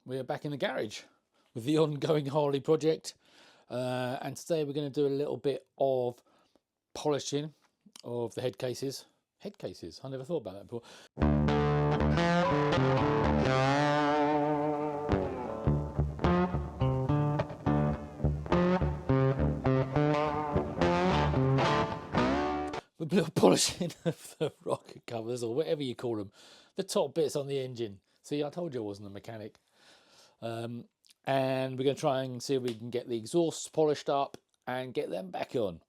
we're back in the garage with the ongoing Harley project, and today we're going to do a little bit of polishing of the head cases. Head cases, I never thought about that before. With a little polishing of the rocker covers, or whatever you call them, the top bits on the engine. See, I told you I wasn't a mechanic. And we're going to try and see if we can get the exhausts polished up and get them back on.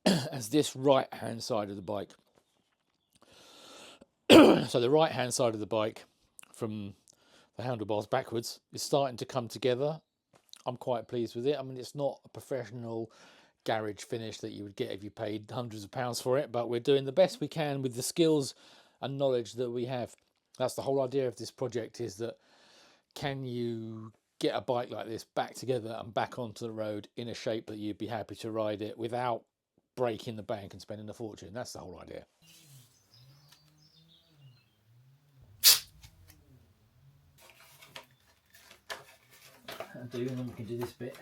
As this right hand side of the bike. So the right hand side of the bike from the handlebars backwards is starting to come together. I'm quite pleased with it. I mean, it's not a professional garage finish that you would get if you paid hundreds of pounds for it, but we're doing the best we can with the skills and knowledge that we have. That's the whole idea of this project, is that can you get a bike like this back together and back onto the road in a shape that you'd be happy to ride it without breaking the bank and spending a fortune. That's the whole idea. That'll do, and then we can do this bit.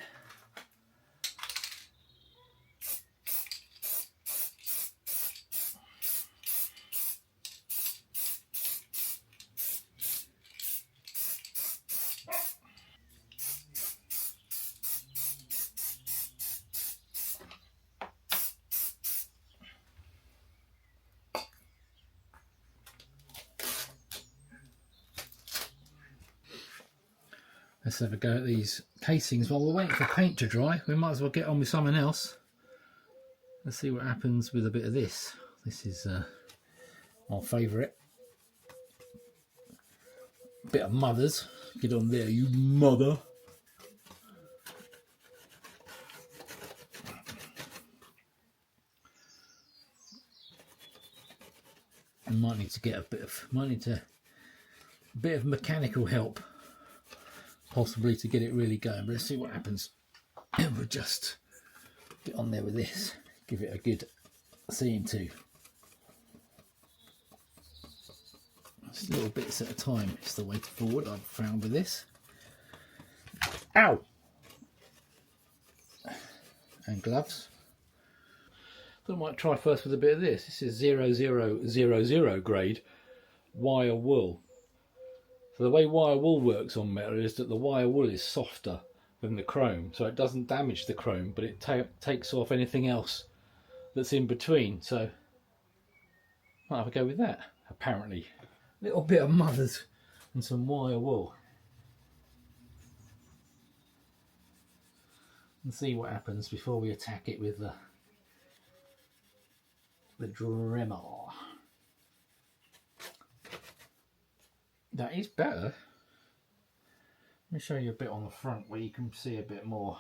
Let's have a go at these casings while we're waiting for paint to dry. We might as well get on with something else. Let's see what happens with a bit of this. This is my favourite. Bit of Mother's. Get on there, you mother. I might need to get a bit of mechanical help, possibly, to get it really going. But let's see what happens. We'll just get on there with this, give it a good seeing to. Just little bits at a time. It's the way forward, I've found, with this. Ow! And gloves. So I might try first with a bit of this. This is 0000 grade wire wool. So the way wire wool works on metal is that the wire wool is softer than the chrome, so it doesn't damage the chrome, but it takes off anything else that's in between. So might have a go with that, apparently. A little bit of Mother's and some wire wool. And see what happens before we attack it with the Dremel. That is better. Let me show you a bit on the front where you can see a bit more.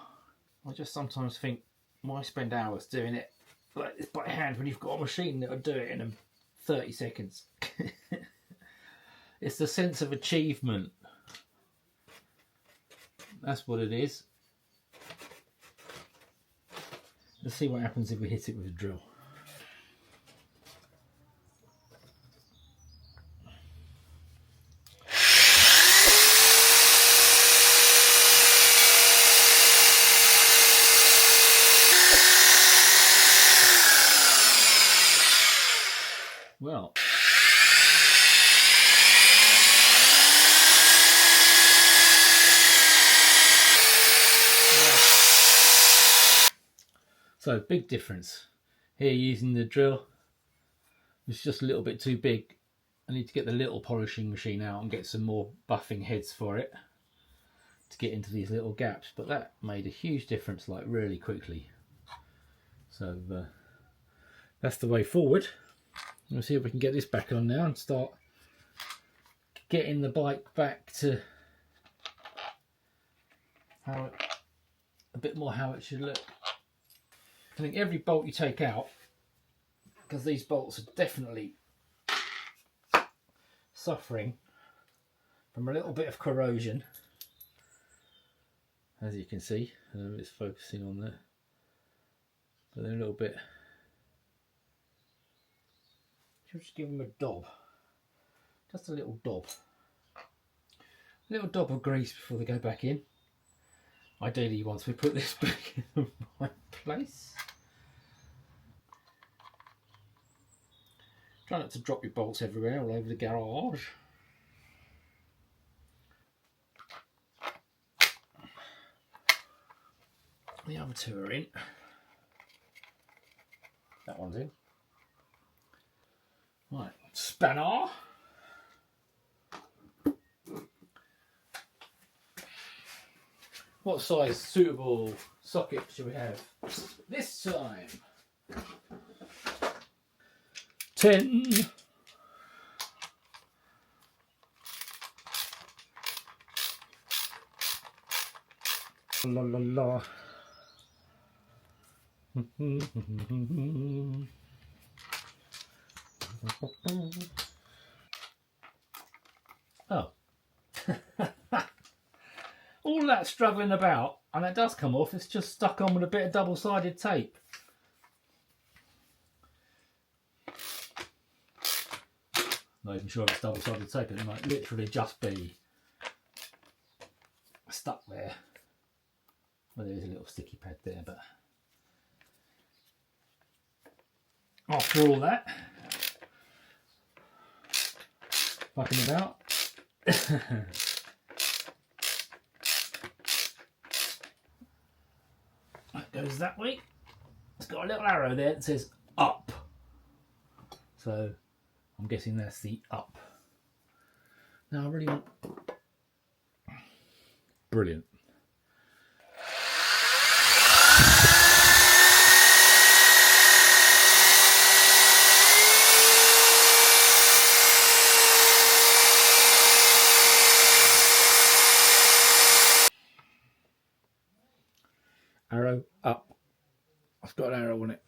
I just sometimes think, why spend hours doing it like this by hand when you've got a machine that'll do it in 30 seconds? It's the sense of achievement. That's what it is. Let's see what happens if we hit it with a drill. Well, so big difference here using the drill. It's just a little bit too big. I need to get the little polishing machine out and get some more buffing heads for it to get into these little gaps, but that made a huge difference, like really quickly. So that's the way forward. We'll see if we can get this back on now and start getting the bike back to a bit more how it should look. I think every bolt you take out, because these bolts are definitely suffering from a little bit of corrosion, as you can see. I don't know if it's focusing on there, but they're a little bit. Just give them a dob, just a little dob. little dab of grease before they go back in. Ideally, once we put this back in the right place. Try not to drop your bolts everywhere, all over the garage. The other two are in. That one's in. Right, spanner. What size suitable socket should we have this time? 10. La la la. Oh. All that struggling about, and it does come off, it's just stuck on with a bit of double-sided tape. Not even sure it's double-sided tape, it might literally just be stuck there. Well, there is a little sticky pad there, but after all that, fucking about. That goes that way. It's got a little arrow there that says up. So I'm guessing that's the up. Now I really want... Brilliant. Arrow up. I've got an arrow on it.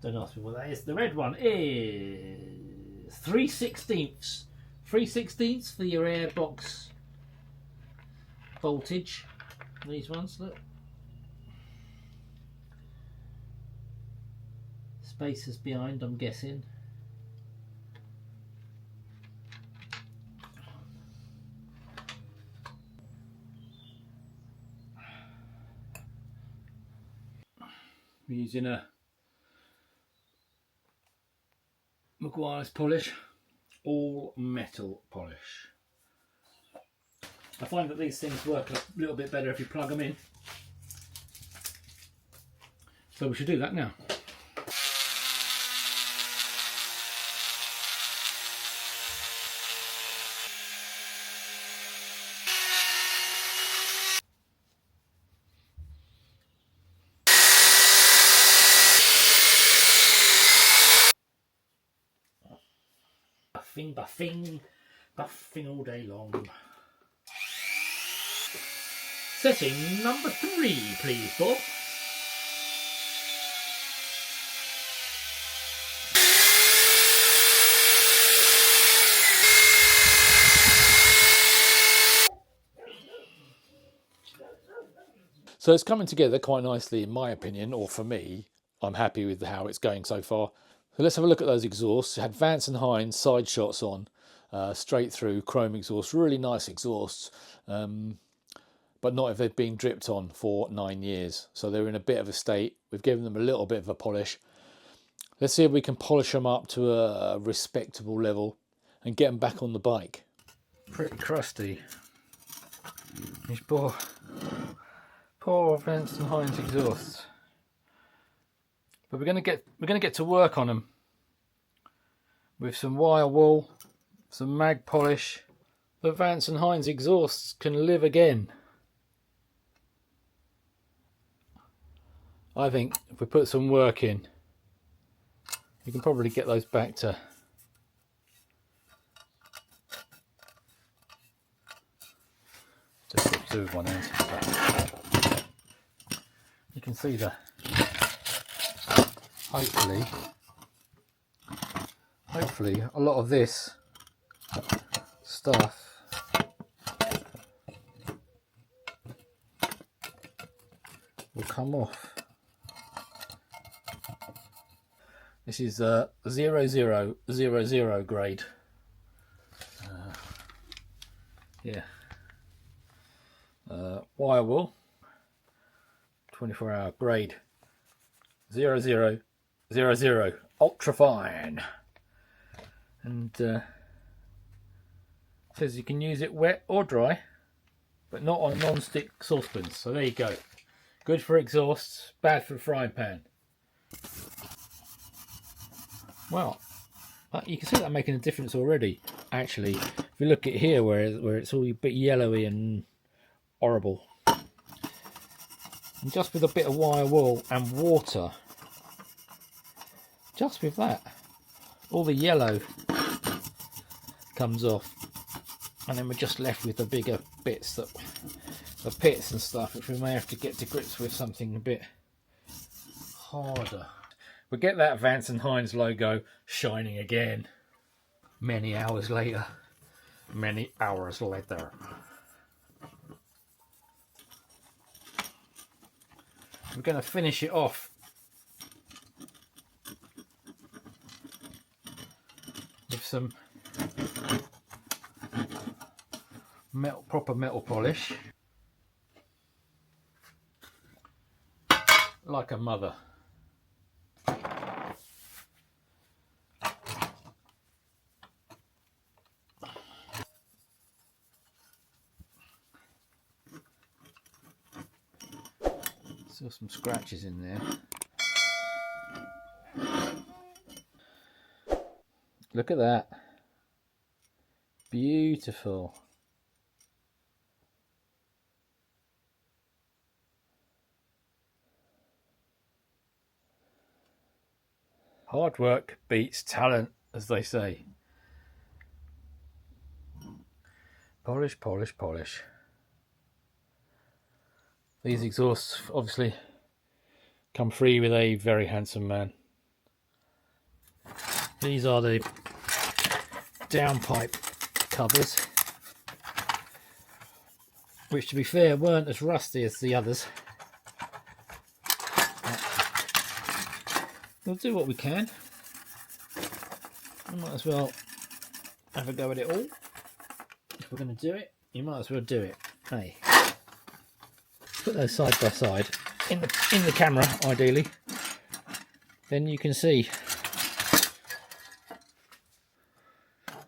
Don't ask me what that is. The red one is 3/16. 3/16 for your airbox voltage. These ones, look. Spacers behind, I'm guessing. We're using a Maguire's polish, all metal polish. I find that these things work a little bit better if you plug them in. So we should do that now. Buffing, buffing, buffing all day long. Setting number 3, please, Bob. So it's coming together quite nicely in my opinion, or for me. I'm happy with how it's going so far. So let's have a look at those exhausts. It had Vance and Hines side shots on, straight through chrome exhaust, really nice exhausts, but not if they've been dripped on for 9 years. So they're in a bit of a state. We've given them a little bit of a polish. Let's see if we can polish them up to a respectable level and get them back on the bike. Pretty crusty. These poor Vance and Hines exhausts. But we're going to get to work on them with some wire wool, some mag polish. The Vance and Hines exhausts can live again. I think if we put some work in, we can probably get those back to just observe one end. You can see the hopefully a lot of this stuff will come off. This is 0000 grade. Yeah. Wire wool, 24-hour grade 0000, ultra fine, and says you can use it wet or dry, but not on non-stick saucepans. So there you go. Good for exhausts, bad for the frying pan. Well, you can see that making a difference already. Actually, if you look at here where it's all a bit yellowy and horrible, and just with a bit of wire wool and water, just with that, all the yellow comes off, and then we're just left with the bigger bits, the pits and stuff, which we may have to get to grips with something a bit harder. We get that Vance and Hines logo shining again. Many hours later. Many hours later. We're going to finish it off with some proper metal polish, like a mother. Still some scratches in there. Look at that. Beautiful. Hard work beats talent, as they say. Polish, polish, polish. These exhausts obviously come free with a very handsome man. These are the downpipe covers, which to be fair weren't as rusty as the others. We'll do what we can. We might as well have a go at it all. If we're going to do it, you might as well do it. Hey, put those side by side in the camera, ideally. Then you can see.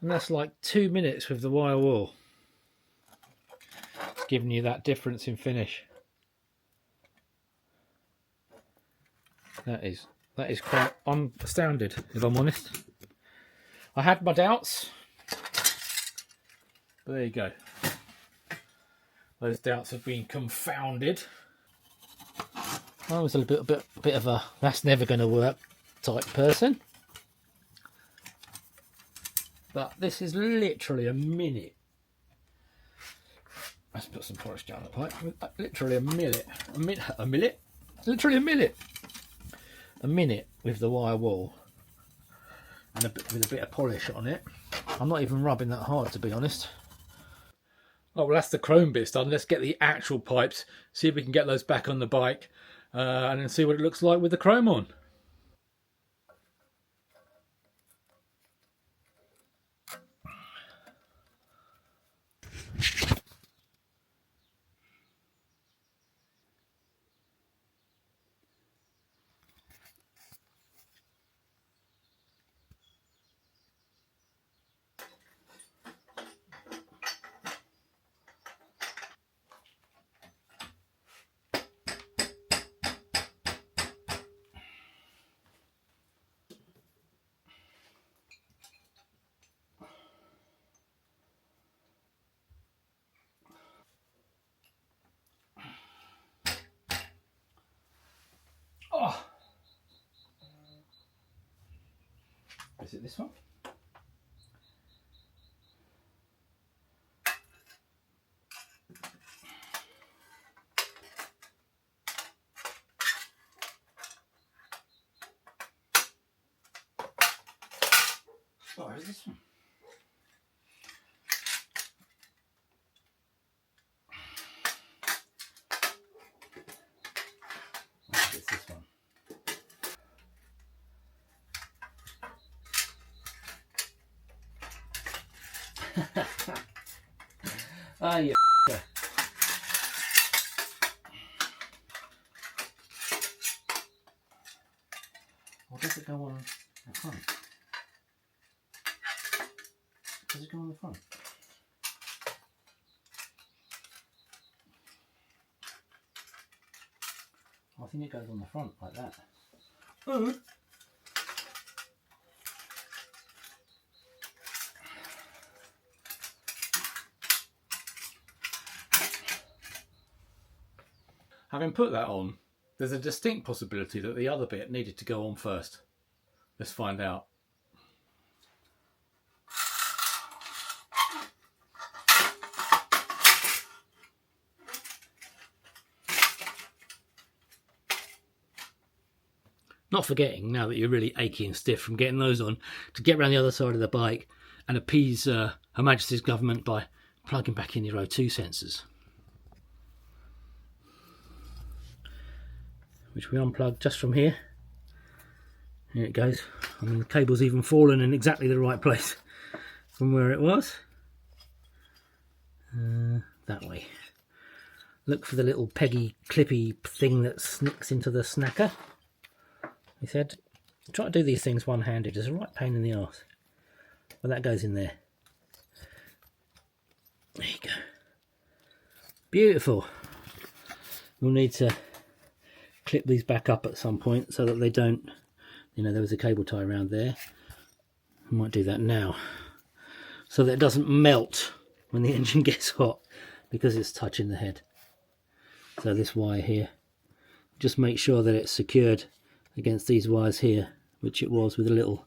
And that's like 2 minutes with the wire wool. It's giving you that difference in finish. That is quite. I'm astounded, if I'm honest. I had my doubts, but there you go. Those doubts have been confounded. I was a little bit of a that's never going to work type person, but this is literally a minute. Let's put some polish down the pipe. Literally a minute, literally a minute with the wire wool and with a bit of polish on it. I'm not even rubbing that hard, to be honest. Oh, well, that's the chrome bits done. Let's get the actual pipes, see if we can get those back on the bike, and then see what it looks like with the chrome on. Oh, is it this one? Oh, is this one? It's this one. Ah, yeah. Or does it go on the front? Does it go on the front? I think it goes on the front like that. Oh. Having put that on, there's a distinct possibility that the other bit needed to go on first. Let's find out. Not forgetting, now that you're really achy and stiff from getting those on, to get around the other side of the bike and appease Her Majesty's government by plugging back in your O2 sensors. Which we unplugged just from here. Here it goes. I mean, the cable's even fallen in exactly the right place from where it was. That way. Look for the little peggy clippy thing that snicks into the snacker. He said, try to do these things one-handed. It's a right pain in the arse. But that goes in there. There you go. Beautiful. We'll need to clip these back up at some point so that they don't, you know, there was a cable tie around there. I might do that now. So that it doesn't melt when the engine gets hot because it's touching the head. So this wire here, just make sure that it's secured against these wires here, which it was with a little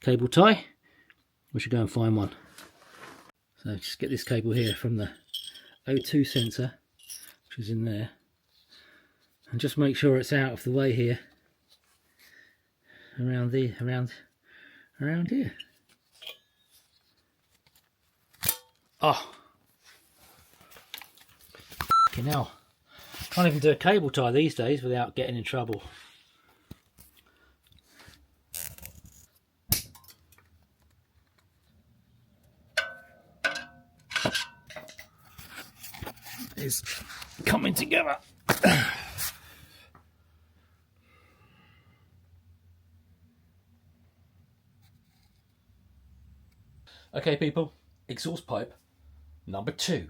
cable tie. We should go and find one. So just get this cable here from the O2 sensor, which is in there, and just make sure it's out of the way here, around here. Oh, fucking hell! Can't even do a cable tie these days without getting in trouble. It's coming together. Okay, people, exhaust pipe number 2.